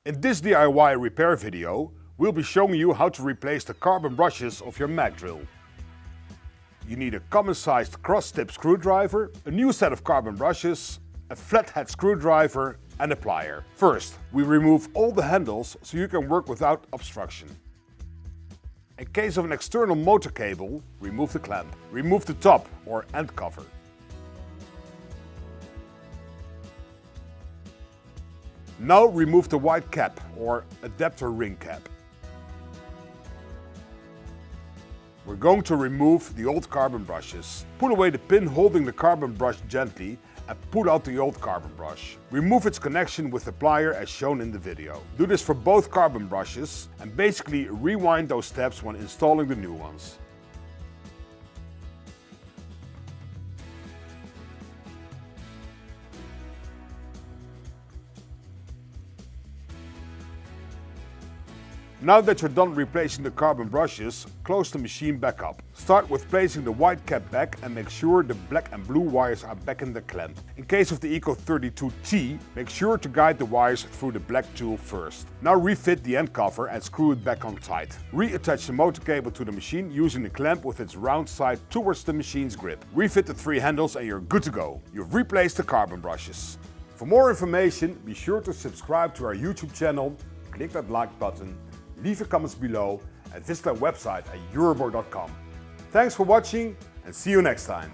In this DIY repair video, we'll be showing you how to replace the carbon brushes of your mag drill. You need a common-sized cross-tip screwdriver, a new set of carbon brushes, a flathead screwdriver and a plier. First, we remove all the handles so you can work without obstruction. In case of an external motor cable, remove the clamp. Remove the top or end cover. Now remove the white cap or adapter ring cap. We're going to remove the old carbon brushes. Pull away the pin holding the carbon brush gently and pull out the old carbon brush. Remove its connection with the plier as shown in the video. Do this for both carbon brushes and basically rewind those steps when installing the new ones. Now that you're done replacing the carbon brushes, close the machine back up. Start with placing the white cap back and make sure the black and blue wires are back in the clamp. In case of the Eco 32T, make sure to guide the wires through the black tool first. Now refit the end cover and screw it back on tight. Reattach the motor cable to the machine using the clamp with its round side towards the machine's grip. Refit the 3 handles and you're good to go. You've replaced the carbon brushes. For more information, be sure to subscribe to our YouTube channel, click that like button, leave your comments below and visit our website at Euroboor.com. Thanks for watching and see you next time.